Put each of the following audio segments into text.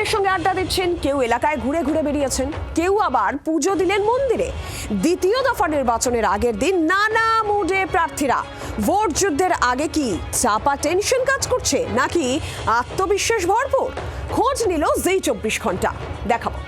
বন্ধুদের সঙ্গে আড্ডা দিচ্ছেন, কেউ এলাকায় ঘুরে ঘুরে বেরিয়েছেন, কেউ আবার পুজো দিলেন মন্দিরে। দ্বিতীয় দফা নির্বাচনের আগের দিন নানা মুডে প্রার্থীরা। ভোট যুদ্ধের আগে কি চাপা টেনশন কাজ করছে নাকি আত্মবিশ্বাস ভরপুর? খোঁজ নিল জি 24 ঘন্টা, দেখাবো।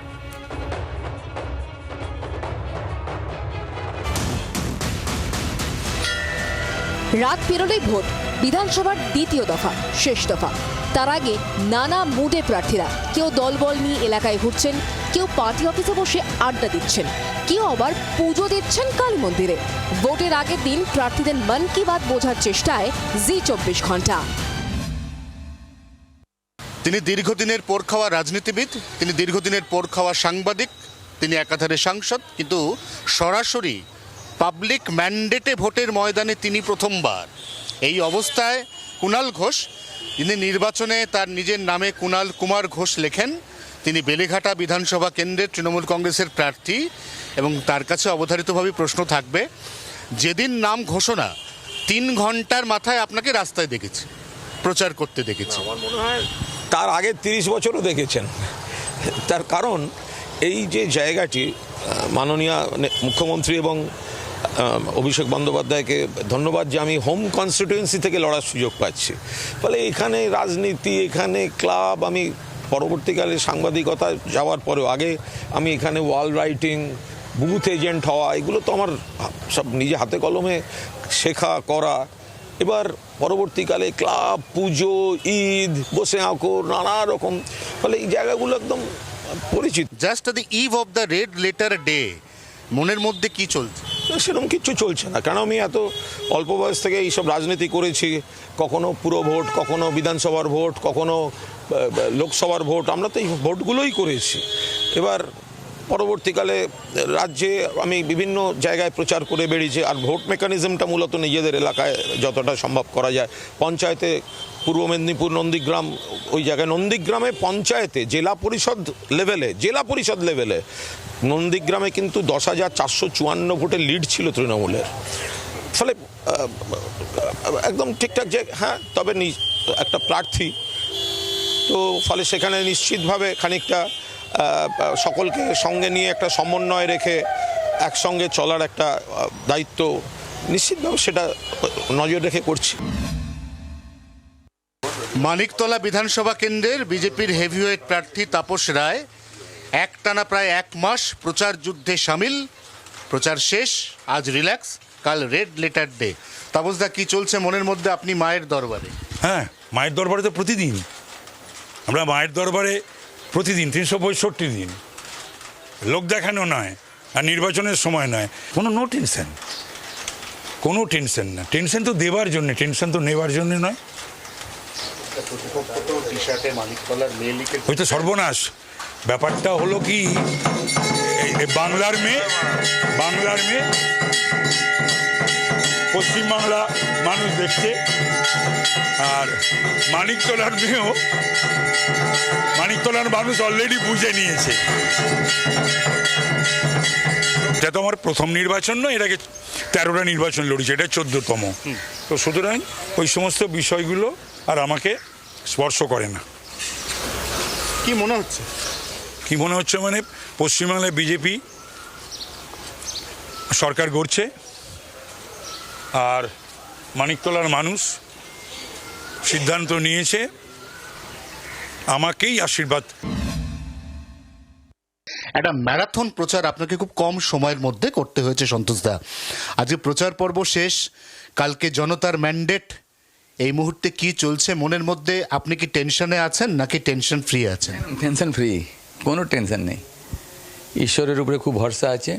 রাত পেরোলেই ভোট, বিধানসভার দ্বিতীয় দফা, শেষ দফা। তার আগে নানা মুডে প্রার্থীরা। কেউ দলবল নিয়ে এলাকায় ঘুরছেন, কেউ পার্টি অফিসে বসে আড্ডা দিচ্ছেন, কেউ আবার পুজো দিচ্ছেন কালী মন্দিরে। ভোটের আগের দিন প্রার্থীদের মন কি বাত বোঝার চেষ্টায় জি 24 ঘন্টা। তিনি দীর্ঘদিনের পোর খাওয়া রাজনীতিবিদ, তিনি দীর্ঘদিনের পোর খাওয়া সাংবাদিক, তিনি একাধারে সাংসদ, কিন্তু সরাসরি পাবলিক ম্যান্ডেটে ভোটের ময়দানে তিনি প্রথমবার। এই অবস্থায় কুণাল ঘোষ, যিনি নির্বাচনে তার নিজের নামে কুণাল কুমার ঘোষ লেখেন, তিনি বেলেঘাটা বিধানসভা কেন্দ্রের তৃণমূল কংগ্রেসের প্রার্থী, এবং তার কাছে অবধারিতভাবে প্রশ্ন থাকবে, যেদিন নাম ঘোষণা 3 ঘন্টার মাথায় আপনাকে রাস্তায় দেখেছি, প্রচার করতে দেখেছি। আমার মনে হয় তার আগে 30 বছরও দেখেছেন। তার কারণ এই যে জায়গাটি, মাননীয় মুখ্যমন্ত্রী এবং অভিষেক বন্দ্যোপাধ্যায়কে ধন্যবাদ যে আমি হোম কনস্টিটিউয়েন্সি থেকে লড়ার সুযোগ পাচ্ছি। ফলে এখানে রাজনীতি, এখানে ক্লাব, আমি পরবর্তীকালে সাংবাদিকতা যাওয়ার পরেও আগে আমি এখানে ওয়াল রাইটিং, বুথ এজেন্ট হওয়া, এগুলো তো আমার সব নিজে হাতে কলমে শেখা করা। এবার পরবর্তীকালে ক্লাব, পুজো, ঈদ, বসে আঁকো, নানা রকম, ফলে এই জায়গাগুলো একদম পরিচিত। Just the eve of the red letter day, মনের মধ্যে কি চলছে? সেরকম কিচ্ছু চলছে না, কারণ আমি এত অল্প বয়স থেকে এইসব রাজনীতি করেছি। কখনো পুরো ভোট, কখনো বিধানসভার ভোট, কখনো লোকসভার ভোট, আমরা তো এই ভোটগুলোই করেছি। এবার পরবর্তীকালে রাজ্যে আমি বিভিন্ন জায়গায় প্রচার করে বেরিয়েছি। আর ভোট মেকানিজমটা মূলত নিজেদের এলাকায় যতটা সম্ভব করা যায়। পঞ্চায়েতে, পূর্ব মেদিনীপুর নন্দীগ্রাম, ওই জায়গায় নন্দীগ্রামে পঞ্চায়েতে জেলা পরিষদ লেভেলে নন্দীগ্রামে কিন্তু 10,454 ভোটের লিড ছিল তৃণমূলের। ফলে একদম ঠিকঠাক যে হ্যাঁ, তবে একটা প্রার্থী তো, ফলে সেখানে নিশ্চিতভাবে খানিকটা সকলকে সঙ্গে নিয়ে একটা সমন্বয় রেখে একসঙ্গে চলার একটা দায়িত্ব নিশ্চিতভাবে সেটা নজর রেখে করছি। মানিকতলা বিধানসভা কেন্দ্রের বিজেপির হেভিওয়েট প্রার্থী তাপস রায় একটানা প্রায় 1 মাস প্রচার যুদ্ধে সামিল। প্রচার শেষ, আজ রিল্যাক্স, কাল রেড লেটার ডে। তাপসদা, কি চলছে মনের মধ্যে? আপনি মায়ের দরবারে। হ্যাঁ, মায়ের দরবারে তো প্রতিদিন আমরা মায়ের দরবারে প্রতিদিন 365 দিন। লোক দেখানো নয়, আর নির্বাচনের সময় নয়, কোনো টেনশন না। টেনশন তো দেবার জন্যে, টেনশন তো নেবার জন্যে নয়। ওই তো সর্বনাশ। ব্যাপারটা হলো কি, বাংলার মেয়ে পশ্চিমবাংলা মানুষ দেখছে, আর মানিকতলার মেয়েও, মানিকতলার মানুষ অলরেডি বুঝে নিয়েছে। এটা তো আমার প্রথম নির্বাচন নয়, এর আগে 13টা নির্বাচন লড়েছে, এটা 14তম। তো সুতরাং ওই সমস্ত বিষয়গুলো আর আমাকে স্পর্শ করে না। কি মনে হচ্ছে মানে পশ্চিমবাংলায় বিজেপি সরকার গড়ছে, আর মানিকতলার মানুষ সিদ্ধান্ত নিয়েছে আমাকেই আশীর্বাদ। একটা ম্যারাথন প্রচার আপনাকে খুব কম সময়ের মধ্যে করতে হয়েছে সন্তোষদা। আজকে প্রচার পর্ব শেষ, কালকে জনতার ম্যান্ডেট। এই মুহূর্তে কি চলছে মনের মধ্যে? আপনি কি টেনশনে আছেন নাকি টেনশন ফ্রি আছেন? টেনশন ফ্রি, কোনো টেনশন নেই। ঈশ্বরের উপরে খুব ভরসা আছে,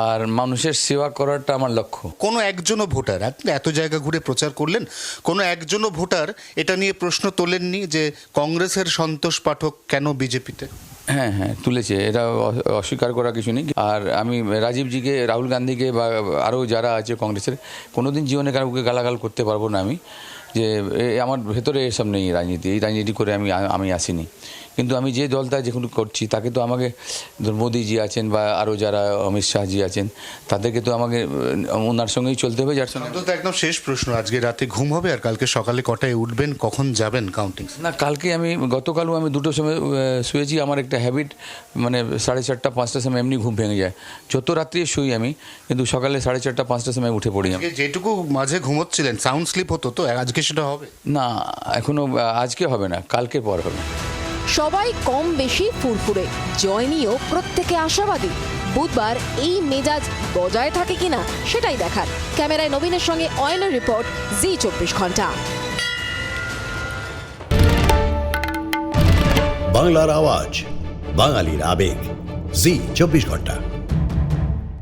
আর মানুষের সেবা করাটা আমার লক্ষ্য। কোনো একজনও ভোটার, আপনি এত জায়গা ঘুরে প্রচার করলেন, কোনো একজনও ভোটার এটা নিয়ে প্রশ্ন তোলেননি যে কংগ্রেসের সন্তোষ পাঠক কেন বিজেপিতে? হ্যাঁ, তুলেছে, এটা অস্বীকার করা কিছু নেই। আর আমি রাজীবজিকে, রাহুল গান্ধীকে বা আরও যারা আছে কংগ্রেসের, কোনোদিন জীবনে কাউকে গালাগাল করতে পারবো না আমি। যে আমার ভেতরে এসব নেই রাজনীতি, এই রাজনীতি করে আমি আসিনি। কিন্তু আমি যে দলটা যেখানে করছি তাকে তো আমাকে মোদিজি আছেন বা আরও যারা অমিত শাহজি আছেন তাদেরকে তো আমাকে ওনার সঙ্গেই চলতে হবে, যার সঙ্গে। অন্তত একদম শেষ প্রশ্ন, আজকে রাতে ঘুম হবে আর কালকে সকালে কটায় উঠবেন, কখন যাবেন কাউন্টিং? না, কালকে গতকালও আমি 2টোর সময় শুয়েছি। আমার একটা হ্যাবিট, মানে 4:30 5টার সময় এমনি ঘুম ভেঙে যায়। যত রাত্রি শুই আমি, কিন্তু সকালে 4:30 5টার সময় উঠে পড়ি আমি। যেটুকু মাঝে ঘুমোচ্ছিলেন সাউন্ড স্লিপ হতো তো, আজকে সেটা হবে না, এখনো আজকে হবে না, কালকে পর হবে। সবাই কম বেশি ফুরফুরে, জয় নিয়েও প্রত্যেকে আশাবাদী। বুধবার এই মেজাজ বজায় থাকে কিনা সেটাই দেখার। ক্যামেরায় নবীনের সঙ্গে অয়নের রিপোর্ট, জি 24 ঘন্টা। বাংলার আওয়াজ, বাঙালির আবেগ, জি 24 ঘন্টা।